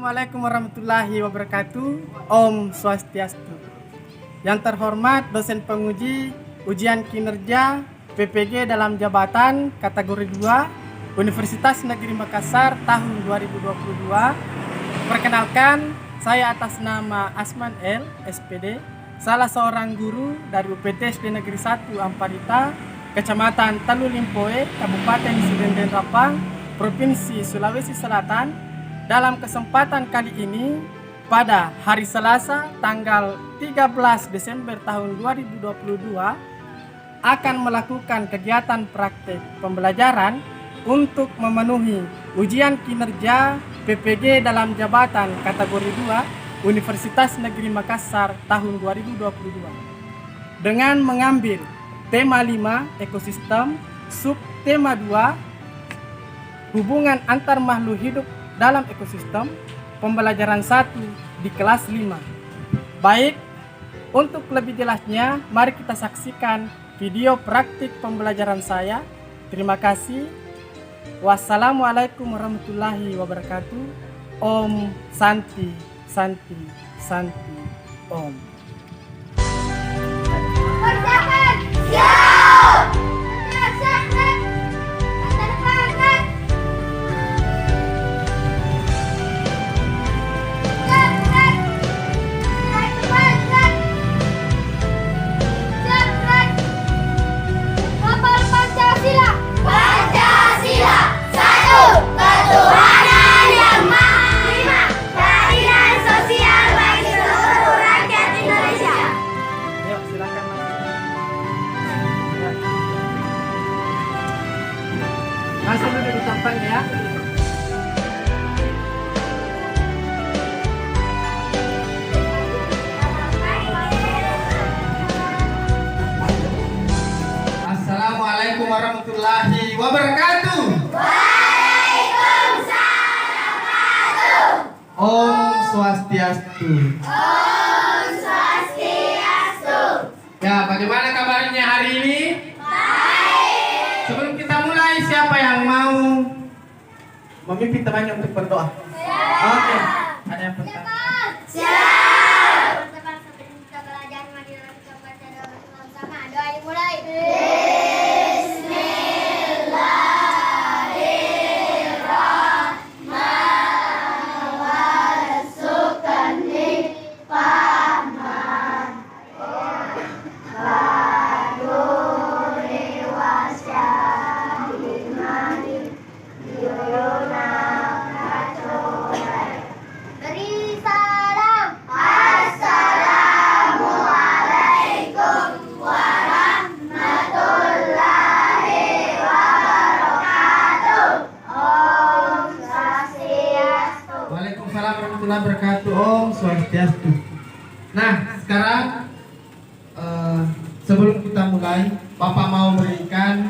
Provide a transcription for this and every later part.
Assalamualaikum warahmatullahi wabarakatuh. Om Swastiastu. Yang terhormat dosen penguji ujian kinerja PPG dalam jabatan kategori 2 Universitas Negeri Makassar tahun 2022. Perkenalkan, saya atas nama Asman L, SPD, salah seorang guru dari UPTSD Negeri 1 Amparita, Kecamatan Talu Limpoe, Kabupaten Sidenden Rapang, Provinsi Sulawesi Selatan. Dalam kesempatan kali ini, pada hari Selasa tanggal 13 Desember tahun 2022, akan melakukan kegiatan praktek pembelajaran untuk memenuhi ujian kinerja PPG dalam jabatan kategori 2 Universitas Negeri Makassar tahun 2022. Dengan mengambil tema 5 ekosistem, subtema 2 hubungan antar makhluk hidup dalam ekosistem, pembelajaran 1 di kelas 5. Baik, untuk lebih jelasnya, mari kita saksikan video praktik pembelajaran saya. Terima kasih. Wassalamualaikum warahmatullahi wabarakatuh. Om Santi, Santi, Santi, Om. Persiapan, siap! Langsung duduk di tempat ya. Assalamualaikum warahmatullahi wabarakatuh. Waalaikumsalam. Om Swastiastu. Om Swastiastu. Ya, bagaimana kabarnya hari ini? Baik. Sebelum kita mulai, siapa yang mau memimpin temannya untuk berdoa? Oke. Ada yang pertama. Siap. Persiapan sampai kita belajar mandi dalam kebaca doa bersama. Doa dimulai. Beri salam. Assalamualaikum warahmatullahi wabarakatuh. Om Swastiastu. Waalaikumsalam warahmatullahi wabarakatuh. Om Swastiastu. Nah, sekarang sebelum kita mulai, Bapak mau memberikan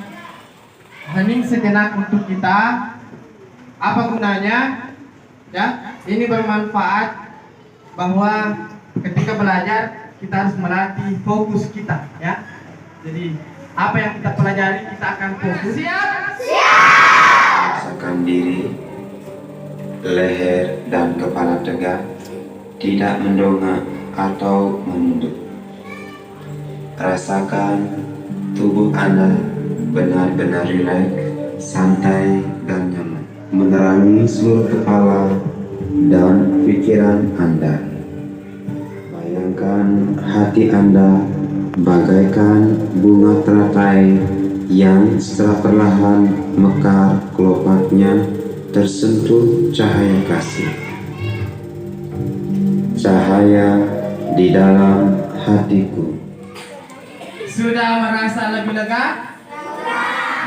hening sejenak untuk kita. Apa gunanya? Ya, ini bermanfaat bahwa ketika belajar kita harus melatih fokus kita, ya. Jadi apa yang kita pelajari kita akan fokus. Siap? Rasakan diri, leher dan kepala tegak, tidak mendongak atau menunduk. Rasakan tubuh Anda benar-benar rileks, santai dan nyaman, menerangi seluruh kepala dan pikiran Anda. Bayangkan hati Anda bagaikan bunga teratai yang setelah perlahan mekar kelopaknya tersentuh cahaya kasih. Cahaya di dalam hatiku. Sudah merasa lebih lega?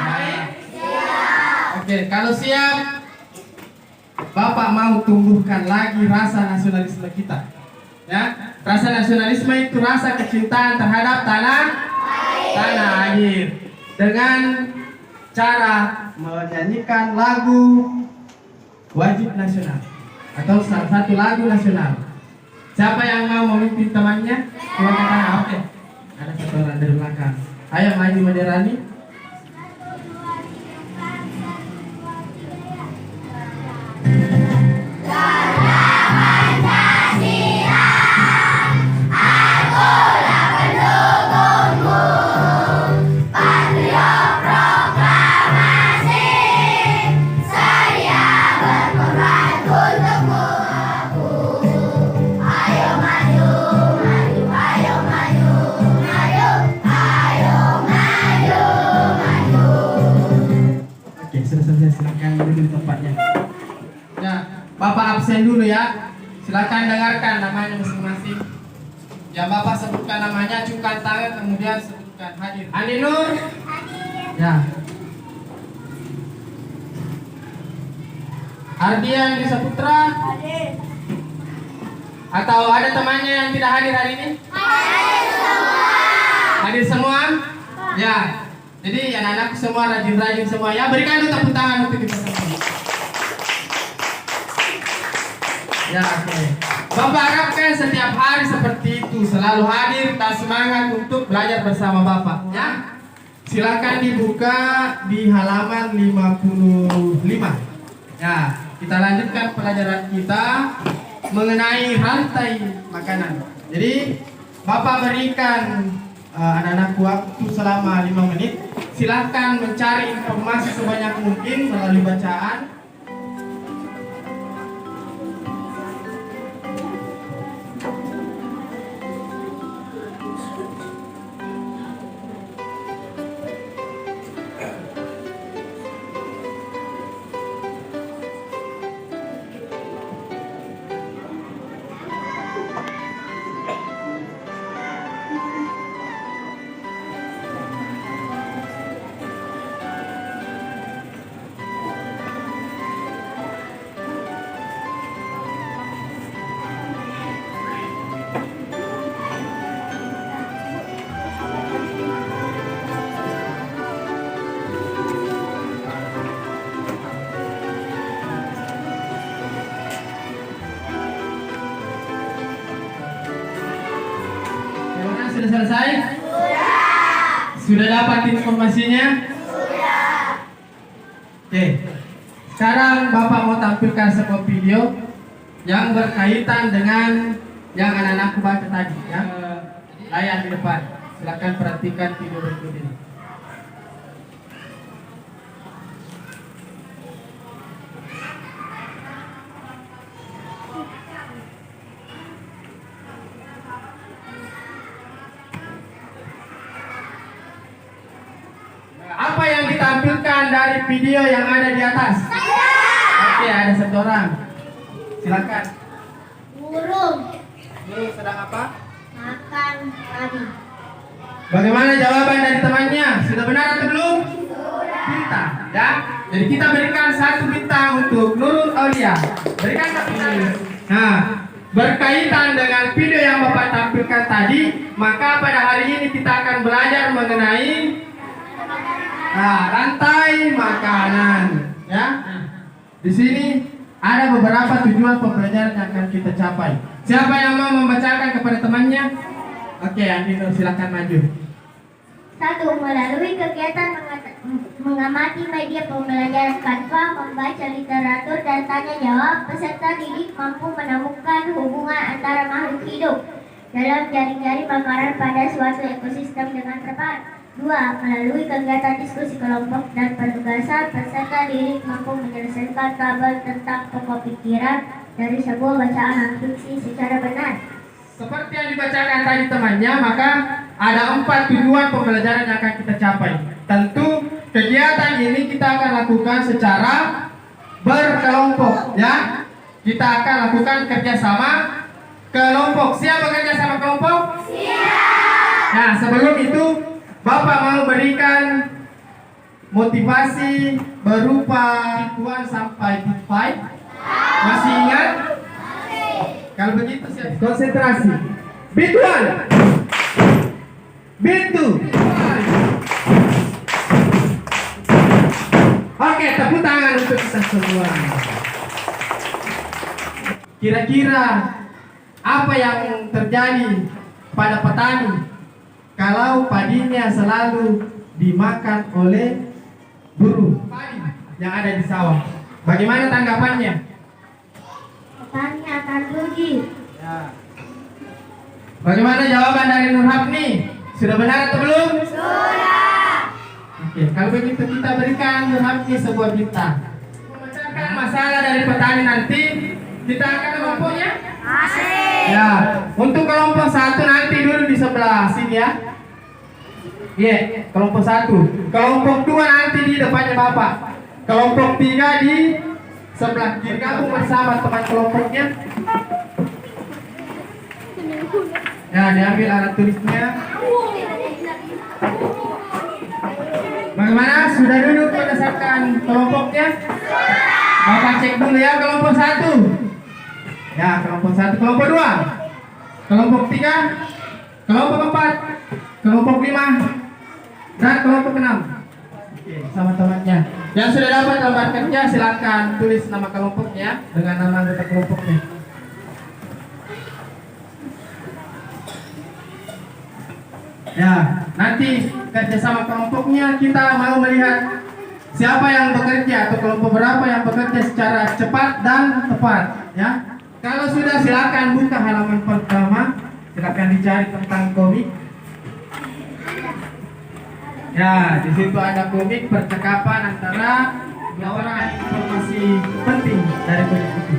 Baik. Oke, kalau siap, Bapak mau tumbuhkan lagi rasa nasionalisme kita. Ya, rasa nasionalisme itu rasa kecintaan terhadap tanah air. Dengan cara menyanyikan lagu wajib nasional atau salah satu lagu nasional. Siapa yang mau memimpin temannya? Silakan. Oke. Ada satu orang dari belakang. Ayo maju Maderani. Garak. Bapak absen dulu ya. Silakan dengarkan namanya masing-masing. Ya, Bapak sebutkan namanya, acungkan tangan, kemudian sebutkan hadir. Andi Nur. Hadir. Ya. Ardian Disa Putra. Hadir. Atau ada temannya yang tidak hadir hari ini? Hadir semua. Hadir semua? Ya. Jadi anak-anak semua rajin-rajin semua ya. Berikan tepuk tangan untuk kita semua. Ya, oke. Bapak harapkan setiap hari seperti itu, selalu hadir dan semangat untuk belajar bersama Bapak ya. Silakan dibuka di halaman 55. Ya, kita lanjutkan pelajaran kita mengenai rantai makanan. Jadi Bapak berikan anak-anak waktu selama 5 menit. Silakan mencari informasi sebanyak mungkin melalui bacaan. Sudah selesai? Sudah dapat informasinya? Oke. Sekarang Bapak mau tampilkan sebuah video yang berkaitan dengan yang anak-anakku baca tadi ya. Layar di depan. Silakan perhatikan video berikut ini. Apa yang ditampilkan dari video yang ada di atas? Oke, ada satu orang. Silakan. Burung Burung sedang apa? makan padi. Bagaimana jawaban dari temannya? Sudah benar atau belum? Sudah. Bintang, ya. Jadi kita berikan 1 bintang untuk Nurul Aulia. Berikan 1 bintang. Nah, berkaitan dengan video yang Bapak tampilkan tadi, maka pada hari ini kita akan belajar mengenai rantai makanan, ya. Di sini ada beberapa tujuan pembelajaran yang akan kita capai. Siapa yang mau membacakan kepada temannya? Oke, Andi Nur, silakan maju. 1. Melalui kegiatan mengamati media pembelajaran Canva, membaca literatur dan tanya jawab, peserta didik mampu menemukan hubungan antara makhluk hidup dalam jaring-jaring makanan pada suatu ekosistem dengan tepat. 2. Melalui kegiatan diskusi kelompok dan penugasan, peserta didik mampu menyelesaikan tabel tentang pokok pikiran dari sebuah bacaan non-fiksi secara benar. Seperti yang dibacakan tadi temannya, maka ada 4 tujuan pembelajaran yang akan kita capai. Tentu kegiatan ini kita akan lakukan secara berkelompok, ya. Kita akan lakukan kerjasama kelompok. Siap bekerja sama kelompok? Siap. Nah, sebelum itu Bapak mau berikan motivasi berupa Bit 1 sampai Bit 5. Masih ingat? Kalau begitu siap. Konsentrasi. Bit 1. Bit 2. Oke, tepuk tangan untuk kita semua. Kira-kira apa yang terjadi pada petani kalau padinya selalu dimakan oleh burung padi yang ada di sawah? Bagaimana tanggapannya? Petani akan rugi. Ya. Bagaimana jawaban dari Nur Hafni? Sudah benar atau belum? Sudah. Oke, kalau begitu kita berikan Nur Hafni sebuah bintang. Memecahkan masalah dari petani nanti, kita akan kelompoknya? Asik. Ya, untuk kelompok 1 nanti dulu di sebelah sini ya. Iya, kelompok 1. Kelompok 2 nanti di depannya Bapak. Kelompok 3 di sebelah kiri gabung bersama teman kelompoknya. Ya, diambil alat tulisnya. Bagaimana? Sudah duduk berdasarkan kelompoknya? Bapak cek dulu ya, kelompok 1. Ya, kelompok 1, kelompok 2, kelompok 3, kelompok 4, kelompok 5, dan kelompok 6. Oke, sama temannya. Yang sudah dapat lembar kerja silakan tulis nama kelompoknya dengan nama anggota kelompoknya. Ya, nanti kerjasama kelompoknya kita mau melihat siapa yang bekerja atau kelompok berapa yang bekerja secara cepat dan tepat. Ya, kalau sudah silakan buka halaman pertama, silakan dicari tentang komik. Ya, di situ ada komik percakapan antara dua orang, informasi penting dari komik itu.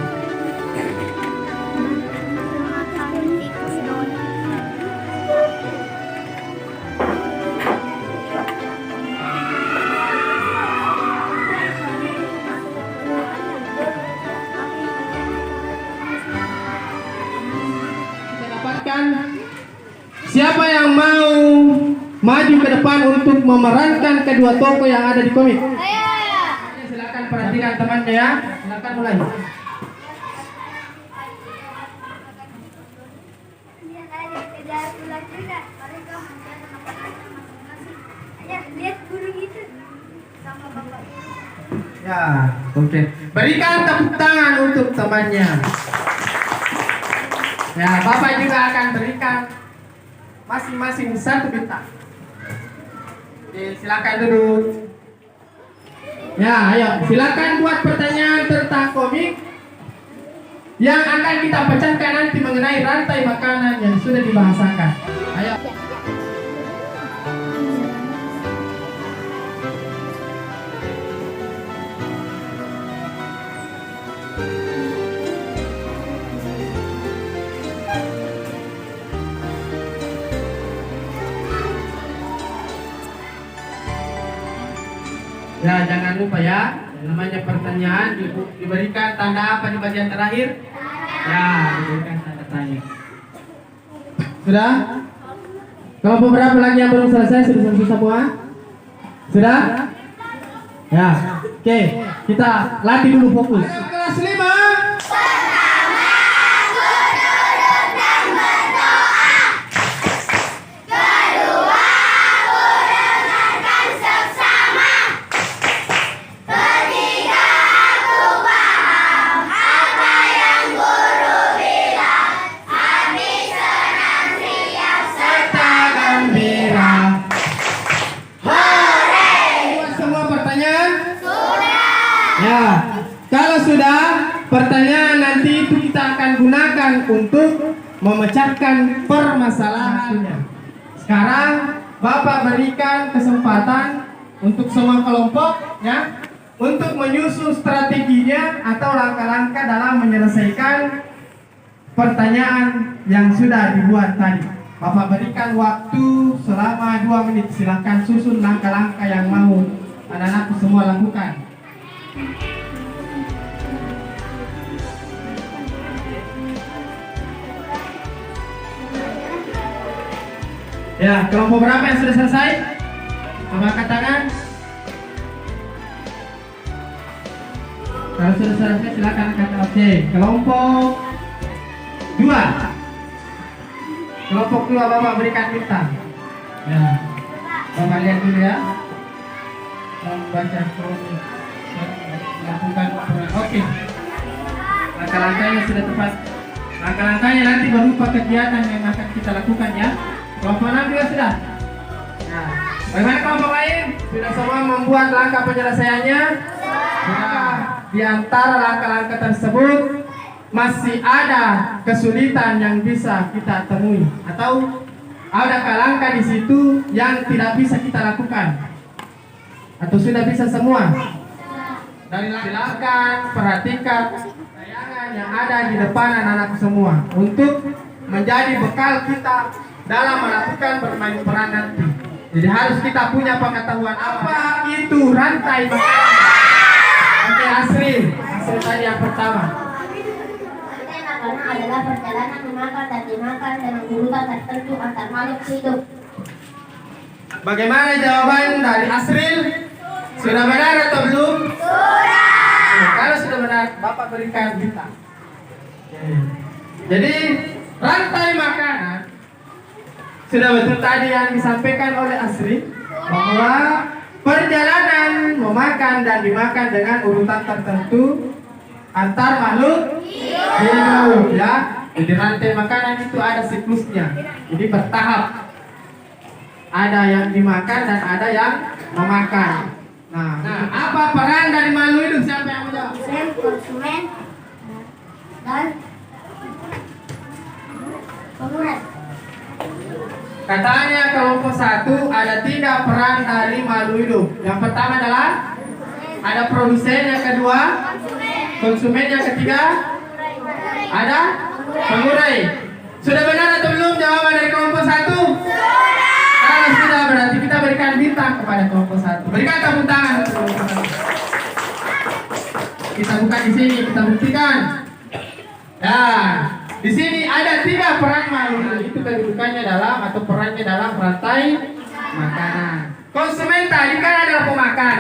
Kita dapatkan siapa yang mau maju ke depan untuk memerankan kedua tokoh yang ada di komik. Silakan perhatikan temannya ya. Silakan mulai. Ya, oke. Berikan tepuk tangan untuk temannya. Ya, Bapak juga akan berikan masing-masing 1 bintang. Oke, silakan duduk. Ya, ayo silakan buat pertanyaan tentang komik yang akan kita pecahkan nanti mengenai rantai makanan yang sudah dibahasakan. Ayo. Ya, jangan lupa ya, namanya pertanyaan diberikan tanda apa di bagian terakhir? Ya, diberikan tanda tanya. Sudah? Kelompok berapa lagi yang belum selesai? Sudah selesai semua? Sudah? Ya, oke. Kita latih dulu fokus. Kelas 5. Ya, kalau sudah pertanyaan nanti itu kita akan gunakan untuk memecahkan permasalahannya. Sekarang Bapak berikan kesempatan untuk semua kelompok ya untuk menyusun strateginya atau langkah-langkah dalam menyelesaikan pertanyaan yang sudah dibuat tadi. Bapak berikan waktu selama 2 menit. Silakan susun langkah-langkah yang mau anak-anak semua lakukan. Ya, kelompok berapa yang sudah selesai? Coba angkat tangan. Kalau sudah selesai silakan angkat. Oke, kelompok 2. Kelompok 2 Bapak berikan bintang. Ya, Bapak lihat dulu ya. Membaca kronik. Lakukan. Oke. Langkah-langkahnya sudah tepat. Langkah-langkahnya nanti berupa kegiatan yang akan kita lakukan ya. Kelompok 6 juga sudah. Nah, bagaimana kelompok lain? Sudah semua membuat langkah penyelesaiannya? Sudah. Di antara langkah-langkah tersebut masih ada kesulitan yang bisa kita temui atau ada langkah di situ yang tidak bisa kita lakukan? Atau sudah bisa semua? Dari silakan perhatikan tayangan yang ada di depan anak-anak semua untuk menjadi bekal kita dalam melakukan bermain peran nanti. Jadi harus kita punya pengetahuan apa itu rantai makanan. Oke, Asri Maksud tadi yang pertama. Rantai makanan adalah perjalanan memakan dan dimakan dengan urutan tertentu antar makhluk hidup. Bagaimana jawaban dari Asril? Sudah benar atau belum? Sudah. Kalau sudah benar, Bapak berikan bintang. Jadi rantai makanan sudah betul tadi yang disampaikan oleh Asril bahwa perjalanan memakan dan dimakan dengan urutan tertentu antar makhluk hidup ya. Jadi rantai makanan itu ada siklusnya. Jadi bertahap. Ada yang dimakan dan ada yang memakan. Nah, apa peran dari makhluk hidup? Siapa yang mau jawab? Konsumen dan pengguna. Katanya kelompok 1 ada 3 peran dari makhluk hidup. Yang pertama adalah ada produsen, yang kedua konsumen, yang ketiga ada pengurai. Sudah benar atau belum jawaban dari kelompok 1? Kalau sudah, berarti kita berikan bintang kepada kelompok 1. Berikan tepuk tangan untuk kelompok 1. Kita buka di sini, kita buktikan. Nah, di sini ada 3 peran makhluk. Itu kedudukannya dalam atau perannya dalam rantai makanan. Konsumen tadi kan adalah pemakan.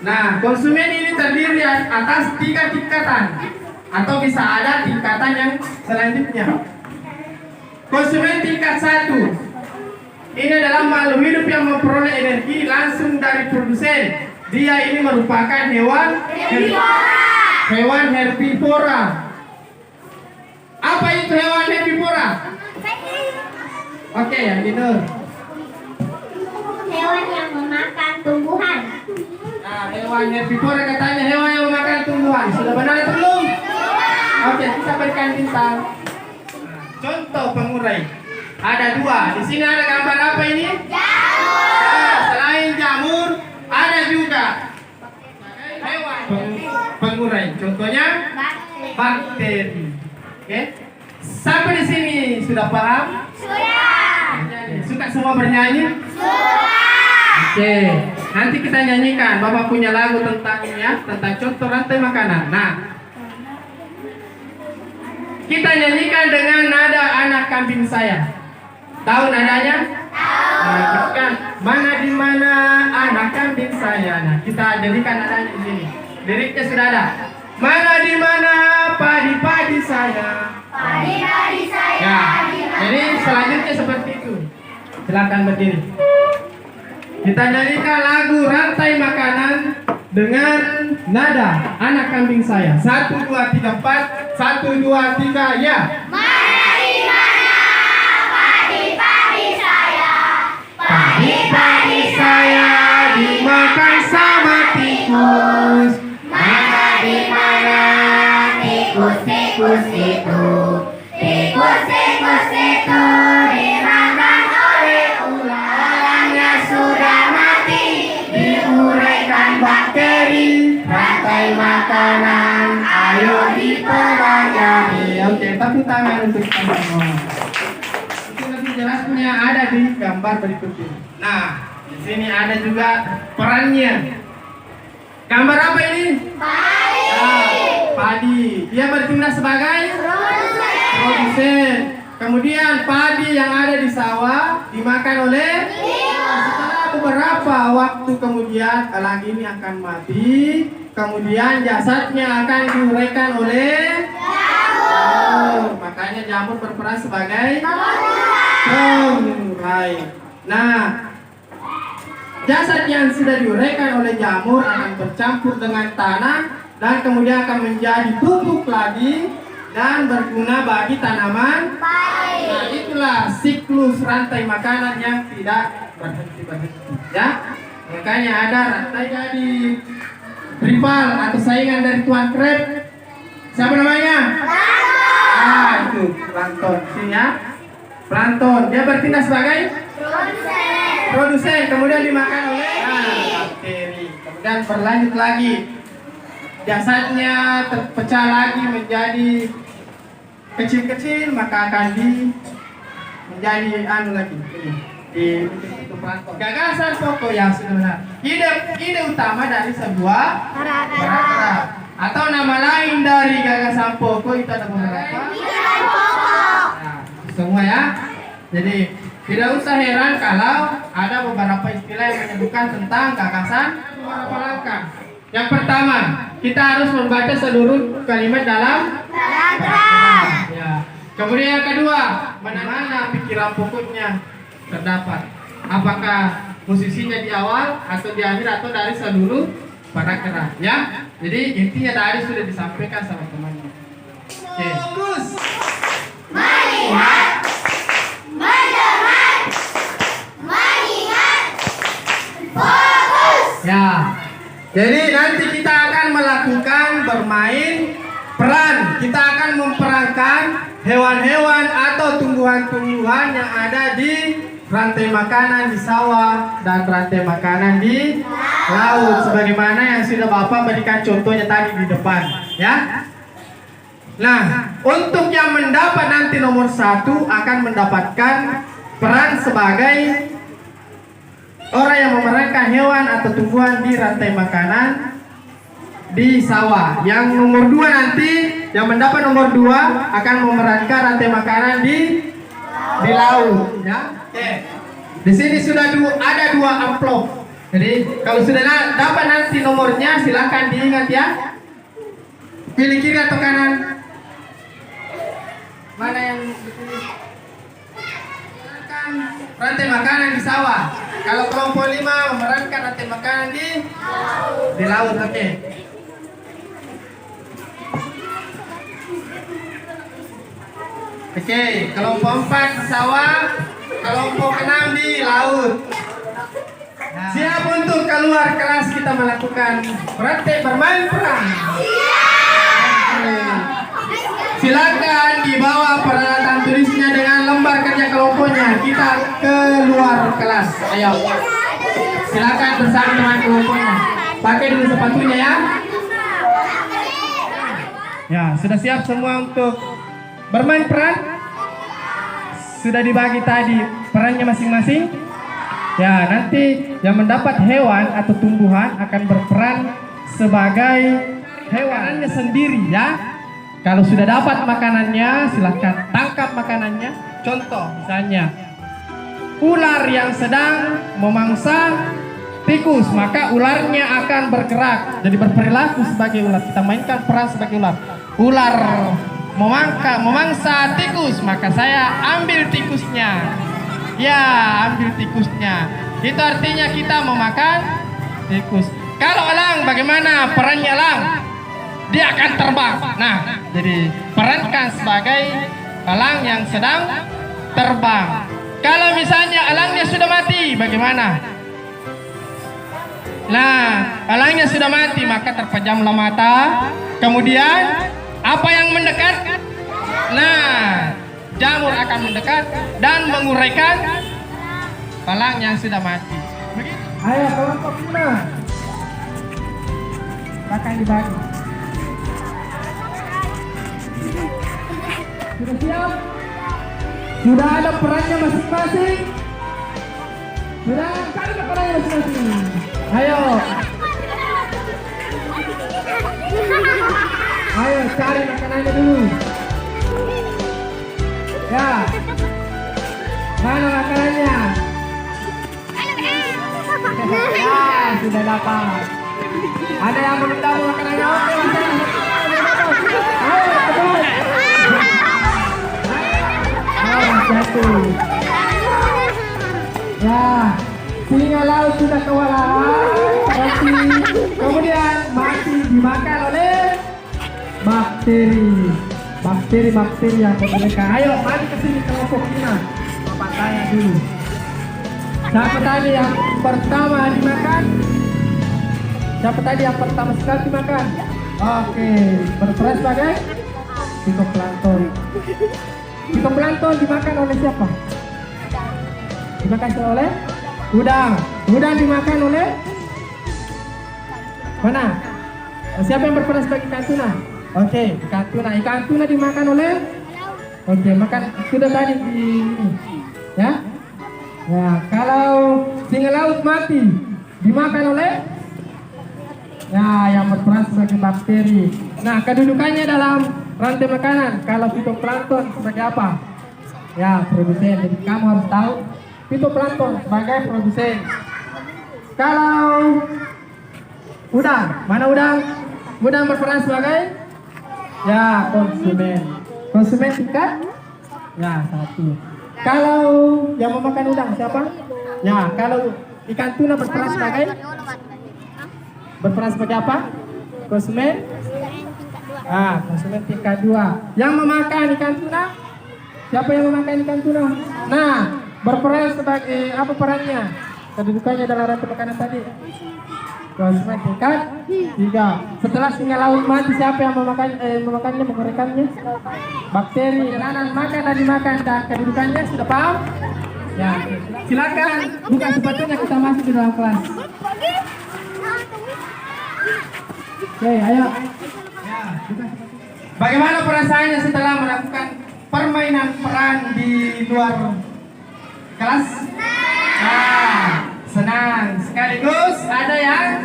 Nah, konsumen ini terdiri atas 3 tingkatan atau bisa ada tingkatan yang selanjutnya. Konsumen tingkat 1 ini adalah makhluk hidup yang memperoleh energi langsung dari produsen. Dia ini merupakan hewan herbivora. Apa itu hewan herbivora? Oke, yang benar. Hewan yang memakan tumbuhan. Nah, hewan herbivora katanya hewan yang memakan tumbuhan. Sudah benar atau belum? Oke, kita berikan bintang. Contoh pengurai. Ada 2. Di sini ada gambar apa ini? Jamur. Nah, selain jamur, ada juga hewan pengurai. Contohnya bakteri. Oke. Sampai di sini sudah paham? Sudah. Suka semua bernyanyi? Sudah. Oke. Nanti kita nyanyikan. Bapak punya lagu tentangnya, tentang contoh rantai makanan. Nah, kita nyanyikan dengan nada anak kambing saya. Tahu nadanya? Tahu. Nah, kan mana di mana anak kambing saya. Nah, kita jadikan nadanya di sini. Liriknya sudah ada. Mana di mana padi-padi saya. Padi-padi saya. Ya. Jadi selanjutnya seperti itu. Silakan berdiri. Kita nyanyikan lagu rantai makanan dengan nada anak kambing saya. 1 2 3 4. 1 2 3 ya. Padi-padi saya dimakan sama tikus. Mana di mana tikus-tikus itu. Tikus-tikus itu dimakan oleh ularnya sudah mati. Diuraikan bakteri rantai makanan. Ayo dipelajari. Oke, tepuk tangan untuk kita semua. Jelasnya ada di gambar berikut ini. Nah, di sini ada juga perannya. Gambar apa ini? Padi. Padi. Dia bertindak sebagai produsen. Kemudian padi yang ada di sawah dimakan oleh setelah beberapa waktu kemudian elang ini akan mati. Kemudian jasadnya akan diuraikan oleh jamur. Makanya jamur berperan sebagai pengurai. Nah, jasad yang sudah diuraikan oleh jamur akan bercampur dengan tanah dan kemudian akan menjadi pupuk lagi dan berguna bagi tanaman. Nah, itulah siklus rantai makanan yang tidak berhenti ya. Makanya ada rantai jadi rival atau saingan dari tuan krep. Siapa namanya? Itu plankton. Sini ya. Plankton, dia bertindak sebagai produsen, kemudian dimakan oleh bakteri. Kemudian berlanjut lagi, jasadnya terpecah lagi menjadi kecil-kecil, maka akan menjadi lagi di itu plankton. Gagasan pokok yang sebenarnya ide utama dari sebuah paragraf Atau nama lain dari gagasan pokok itu ada beberapa. Nah, semua ya. Jadi tidak usah heran kalau ada beberapa istilah yang menyebutkan tentang gagasan beberapa langkah. Yang pertama, kita harus membaca seluruh kalimat dalam paragraf. Ya. Kemudian yang kedua, mana pikiran pokoknya terdapat. Apakah posisinya di awal atau di akhir atau dari seluruh paragraf, ya. Jadi intinya tadi sudah disampaikan sama temannya. Oke. Fokus. Melihat, mendengar, mengingat. Fokus. Ya. Jadi nanti kita akan melakukan bermain peran. Kita akan memperankan hewan-hewan atau tumbuhan-tumbuhan yang ada di rantai makanan di sawah dan rantai makanan di laut, sebagaimana yang sudah Bapak berikan contohnya tadi di depan, ya. Nah, untuk yang mendapat nanti nomor 1 akan mendapatkan peran sebagai orang yang memerankan hewan atau tumbuhan di rantai makanan di sawah. Yang nomor 2 nanti, yang mendapat nomor 2 akan memerankan rantai makanan di laut, ya. Oke. Di sini sudah ada 2 amplop. Jadi kalau sudah dapat nanti nomornya, silakan diingat ya. Pilih kiri atau kanan? Mana yang dipilih? Rantai makanan di sawah. Kalau kelompok 5 memerankan rantai makanan di laut. Oke. Oke, kelompok 4 di sawah, kelompok 6 di laut. Siap untuk keluar kelas kita melakukan praktek bermain peran? Silakan dibawa peralatan tulisnya dengan lembar kerja kelompoknya. Kita keluar kelas. Ayo. Silakan bersama teman kelompoknya. Pakai dulu sepatunya ya. Ya, sudah siap semua untuk bermain peran? Sudah dibagi tadi perannya masing-masing? Ya, nanti yang mendapat hewan atau tumbuhan akan berperan sebagai hewannya sendiri ya. Kalau sudah dapat makanannya, silahkan tangkap makanannya. Contoh misalnya, ular yang sedang memangsa tikus, maka ularnya akan bergerak. Jadi berperilaku sebagai ular. Kita mainkan peran sebagai ular. Ular memangsa tikus, maka saya ambil tikusnya. Ya, ambil tikusnya. Itu artinya kita memakan tikus. Kalau elang, bagaimana perannya elang? Dia akan terbang. Nah, jadi perankan sebagai elang yang sedang terbang. Kalau misalnya elangnya sudah mati, bagaimana? Nah, elangnya sudah mati, maka terpejamlah mata. Kemudian apa yang mendekat? Nah, jamur akan mendekat dan menguraikan elang yang sudah mati. Ayo kelompok 5. Akan dibagi. Sudah siap? Sudah ada perannya masing-masing? Sudah ada perannya masing-masing? Ayo. Ayo cari makanannya dulu. Ya. Mana makanannya? Ya, sudah dapat. Ada yang belum tahu makanannya? Ayo, cepat. Ayo, jatuh. Ya, singa laut sudah kewalahan. Kemudian mati dimakan oleh bakteri yang membedakan. Ayo, mari ke sini kelompok kita. Bapak tanya dulu. Siapa tadi yang pertama dimakan? Siapa tadi yang pertama sekali dimakan? Oke, berperan sebagai fitoplankton. Fitoplankton dimakan oleh siapa? Dimakan oleh udang. Udang dimakan oleh mana? Siapa yang berperan sebagai ikan tuna? Oke, ikan tuna. Ikan tuna dimakan oleh? Oke, makan sudah tadi di ini. Ya? Ya, kalau singa laut mati dimakan oleh? Ya, yang berperan sebagai bakteri. Nah, kedudukannya dalam rantai makanan. Kalau fitoplankton sebagai apa? Ya, produsen. Jadi kamu harus tahu fitoplankton sebagai produsen. Kalau udang, mana udang? Udang berperan sebagai ya konsumen. Konsumen tingkat ya 1. Kalau yang memakan udang siapa? Ya, kalau ikan tuna berperan sebagai apa? Konsumen? Konsumen tingkat 2. Yang memakan ikan tuna? Siapa yang memakan ikan tuna? Nah, berperan sebagai apa perannya? Kedudukannya dalam rantai makanan tadi. Konsumen tingkat 3. Setelah singa laut mati, siapa yang memakannya, mengorengkannya? Bakteri. Jalanan makan dan dimakan, dan kedudukannya sudah paham? Ya, silakan buka sepatunya, kita masuk di dalam kelas. Oke, ayo. Ya, bagaimana perasaannya setelah melakukan permainan peran di luar kelas? Senang. Sekaligus ada yang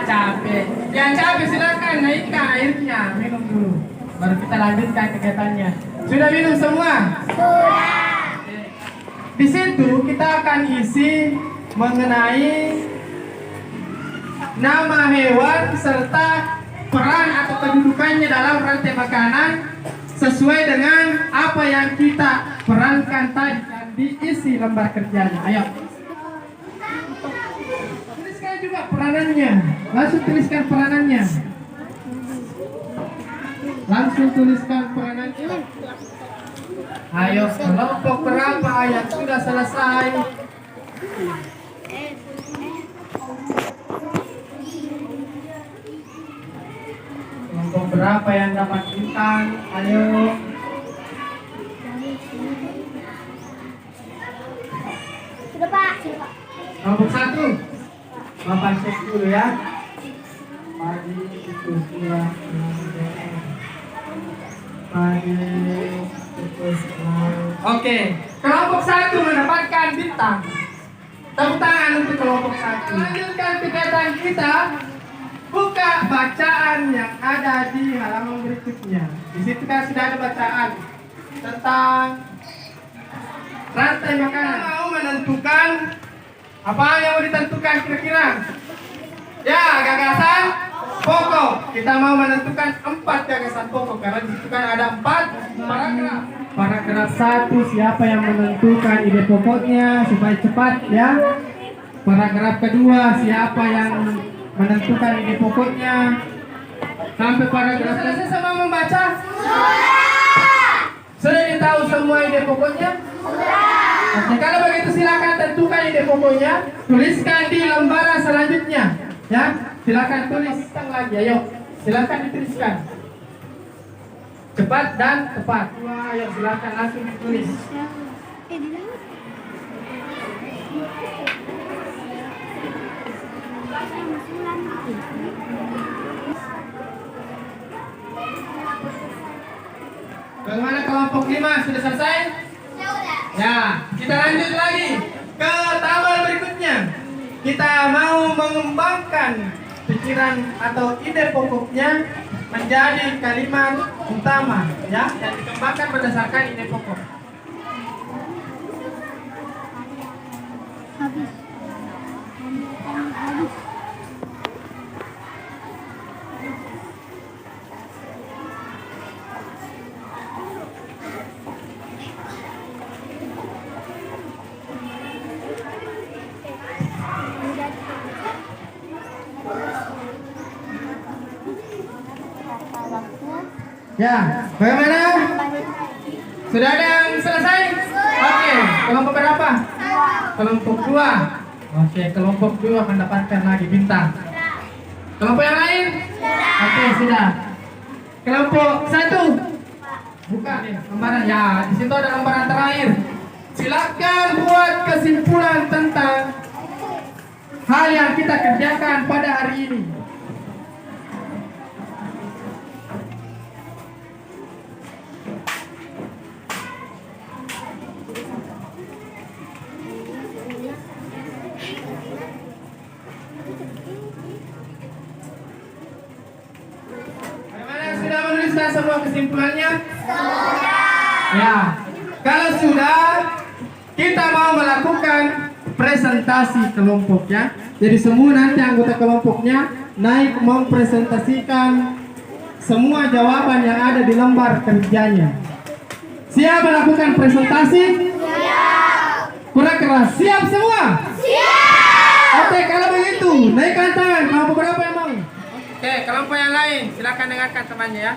capek. Yang capek silakan naikkan airnya, minum dulu. Baru kita lanjutkan kegiatannya. Sudah minum semua? Sudah. Di situ kita akan isi mengenai nama hewan serta peran atau kedudukannya dalam rantai makanan sesuai dengan apa yang kita perankan tadi dan diisi lembar kerjanya. Ayo. Tuliskan juga peranannya. Langsung tuliskan peranannya. Ayo, kelompok berapa yang sudah selesai? Kelompok berapa yang dapat bintang? Ayo. Sudah Pak. Kelompok 1. Bapak cek dulu ya. Pagi itu sudah. Oke, kelompok 1 mendapatkan bintang. Tepuk tangan untuk kelompok 1. Lanjutkan kegiatan kita. Buka bacaan yang ada di halaman berikutnya. Di situ kan sudah ada bacaan tentang rantai makanan. Kita mau menentukan apa yang mau ditentukan kira-kira? Ya, gagasan pokok. Kita mau menentukan 4 gagasan pokok karena di situ kan ada 4 paragraf. Paragraf 1, siapa yang menentukan ide pokoknya supaya cepat ya. Paragraf kedua, siapa yang menentukan ide pokoknya. Sampai paragraf selesai sama membaca? Sudah ditahu semua ide pokoknya? Oke, kalau begitu silakan tentukan ide pokoknya, tuliskan di lembaran selanjutnya. Ya, silakan tulis lagi, ayo. Silakan dituliskan. Cepat dan tepat. Wah, ayo silakan langsung ditulis. Bagaimana kelompok 5 sudah selesai? Ya, kita lanjut lagi ke tabel berikutnya. Kita mau mengembangkan pikiran atau ide pokoknya menjadi kalimat utama ya, dan dikembangkan berdasarkan ide pokok. Ya, bagaimana? Sudah ada yang selesai? Oke, kelompok berapa? Kelompok 2. Oke, kelompok 2 mendapatkan lagi bintang. Kelompok yang lain? Oke, sudah. Kelompok 1. Buka nih lembaran ya. Di situ ada lembaran terakhir. Silakan buat kesimpulan tentang hal yang kita kerjakan pada hari ini. kesimpulannya? Ya, kalau sudah, kita mau melakukan presentasi kelompok ya. Jadi semua nanti anggota kelompoknya naik mempresentasikan semua jawaban yang ada di lembar kerjanya. Siap melakukan presentasi? Siap. Kurang keras, siap semua? Siap. Oke, kalau begitu, naikkan tangan. Kelompok berapa yang mau? Oke, kelompok yang lain, silakan dengarkan temannya ya.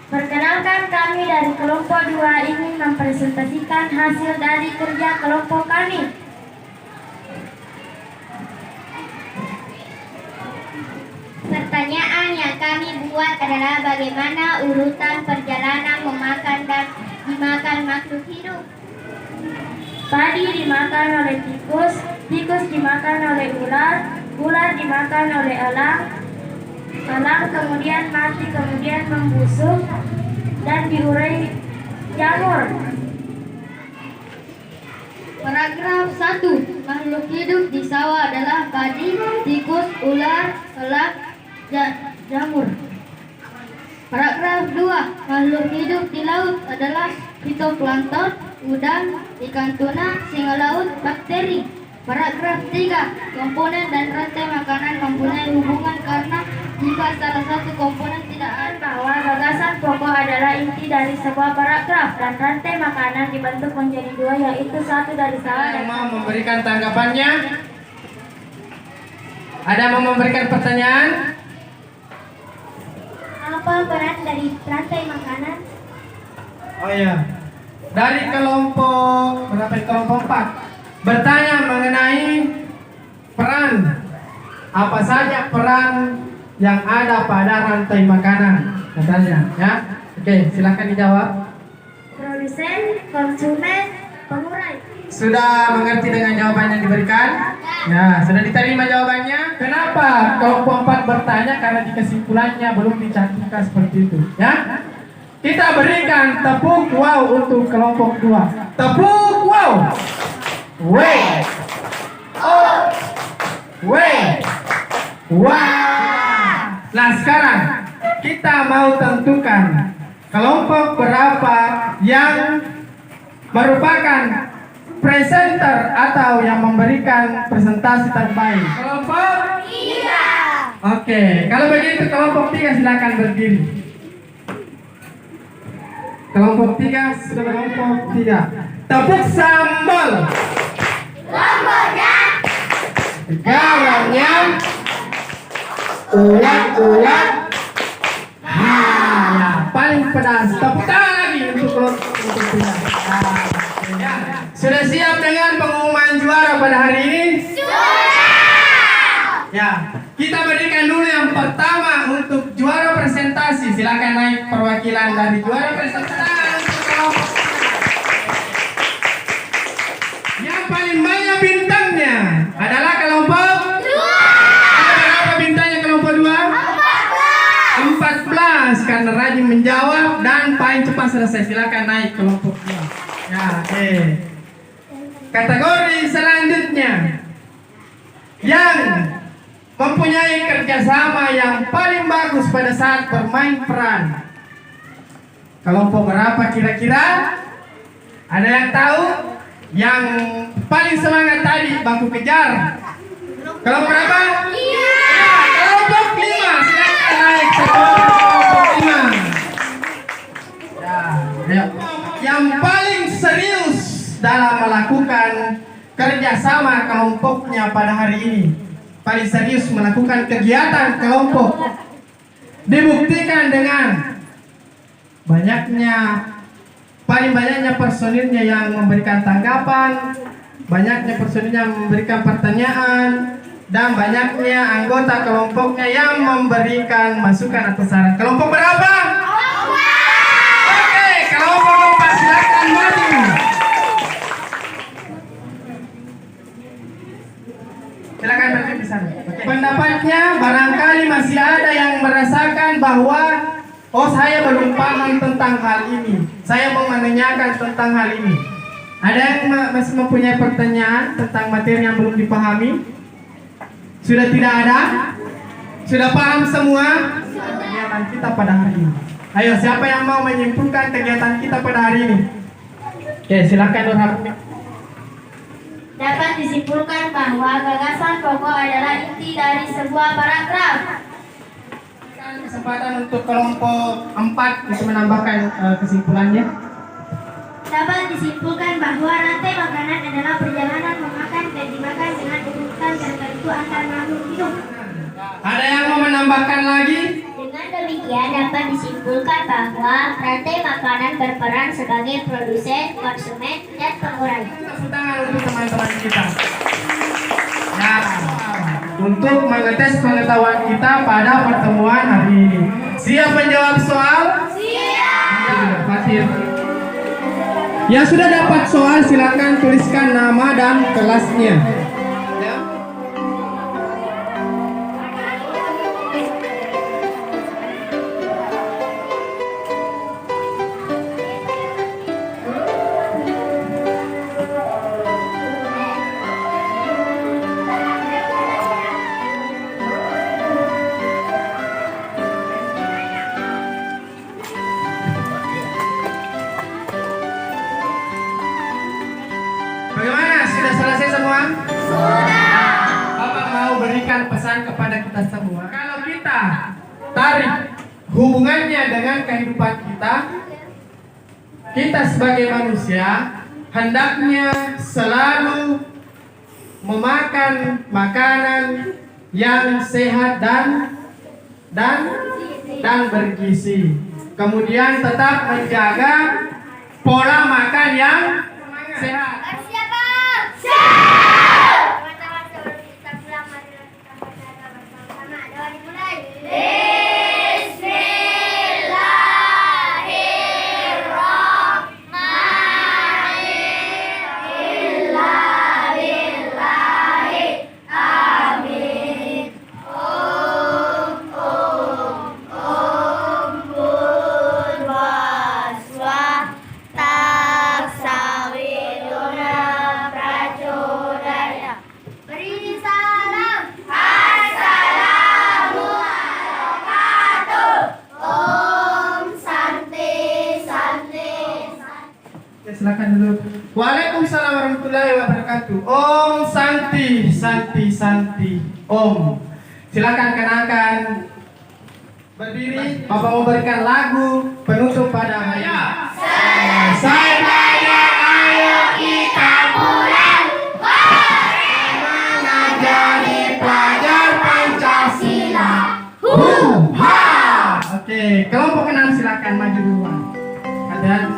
Perkenalkan, kami dari kelompok 2 ingin mempresentasikan hasil dari kerja kelompok kami. Pertanyaan yang kami buat adalah bagaimana urutan perjalanan memakan dan dimakan makhluk hidup. Padi dimakan oleh tikus, tikus dimakan oleh ular, ular dimakan oleh elang, elang kemudian mati, kemudian membusuk dan diurai jamur. Paragraf 1. Makhluk hidup di sawah adalah padi, tikus, ular, elang, jamur. Paragraf 2. Makhluk hidup di laut adalah fitoplankton, udang, ikan tuna, singa laut, bakteri. Paragraf 3. Komponen dan rantai makanan mempunyai hubungan karena jika salah satu komponen tidak ada, bahwa gagasan pokok adalah inti dari sebuah paragraf dan rantai makanan dibentuk menjadi 2, yaitu satu dari sawah dan Yang mau memberikan tanggapannya? Ada yang mau memberikan pertanyaan? apa peran dari rantai makanan? Oh iya. Dari kelompok berapa? Kelompok 4 bertanya mengenai peran, apa saja peran yang ada pada rantai makanan katanya ya. Oke, silakan dijawab. Produsen, konsumen, pengurai. Sudah mengerti dengan jawaban yang diberikan? Ya, sudah diterima jawabannya. Kenapa kelompok 4 bertanya? Karena di kesimpulannya belum dicantumkan seperti itu ya. Kita berikan tepuk wow untuk kelompok 2. Tepuk wow. W O W. Wow. Nah sekarang kita mau tentukan kelompok berapa yang merupakan presenter atau yang memberikan presentasi terbaik. Kelompok 3. Oke, kalau begitu kelompok 3 silakan berdiri. Kelompok 3 sudah kelompok 3. Tepuk sambal. Lambornya. Garamnya. Ulat-ulat. Ya, paling pedas. Tepuk tangan lagi untuk kelompok 3. Ya, sudah siap dengan pengumuman juara pada hari ini? Sudah. Ya, kita berikan dulu yang pertama untuk juara presentasi. Silakan naik perwakilan dari juara presentasi. Yang paling banyak bintangnya adalah kelompok 2. Ada berapa bintangnya kelompok 2? 14 karena rajin menjawab dan paling cepat selesai. Silakan naik kelompok 2. Ya, oke. Kategori selanjutnya yang mempunyai kerjasama yang paling bagus pada saat bermain peran. Kelompok berapa kira-kira? Ada yang tahu? Yang paling semangat tadi baku kejar. Kelompok berapa? 5. Ya, kelompok 5. Silakan naik kelompok 5. Ya, ya. Yang paling serius dalam melakukan kerjasama kelompoknya pada hari ini, paling serius melakukan kegiatan kelompok, dibuktikan dengan paling banyaknya personilnya yang memberikan tanggapan, banyaknya personilnya yang memberikan pertanyaan, dan banyaknya anggota kelompoknya yang memberikan masukan atau saran. Kelompok berapa? Oke, kelompok 4 silakan maju. Silakan berdiri di sana. Pendapatnya barangkali masih ada yang merasakan bahwa saya belum paham tentang hal ini. Saya mau menanyakan tentang hal ini. Ada yang masih mempunyai pertanyaan tentang materi yang belum dipahami? Sudah tidak ada? Sudah paham semua? kegiatan kita pada hari ini. Ayo, siapa yang mau menyimpulkan kegiatan kita pada hari ini? Oke, silakan Nur Hafni. Dapat disimpulkan bahwa gagasan pokok adalah inti dari sebuah paragraf. Kesempatan untuk kelompok 4 untuk menambahkan kesimpulannya. Dapat disimpulkan bahwa rantai makanan adalah perjalanan memakan dan dimakan dengan urutan tertentu antar makhluk hidup. Ada yang mau menambahkan lagi? Dengan demikian dapat disimpulkan bahwa rantai makanan berperan sebagai produsen, konsumen, dan pengurai. Tepuk tangan untuk teman-teman kita. Ya, untuk mengetes pengetahuan kita pada pertemuan hari ini. Siap menjawab soal? Siap. Fatir. Yang sudah dapat soal silakan tuliskan nama dan kelasnya. Ya. Bagaimana? Sudah selesai semua? Sudah. Bapak mau berikan pesan kepada kita semua. Kalau kita tarik hubungannya dengan kehidupan kita, kita sebagai manusia hendaknya selalu memakan makanan yang sehat dan bergizi. Kemudian tetap menjaga pola makan yang sehat. Teman-teman, sebelum kita pulang, marilah kita baca doa bersama-sama. Doa dimulai. Beri salam. Assalamualaikum. Om Santi Santi. Ya, silakan dulu. Waalaikumsalam warahmatullahi wabarakatuh. Om Santi Santi Santi. Om. Silakan kenalkan. Berdiri. Bapak mau berikan lagu penutup pada hari ini. Saya banyak, ayo kita mulai. Menjadi pelajar Pancasila. Ha. Oke, kelompok 6 silakan maju duluan. Hati-hati.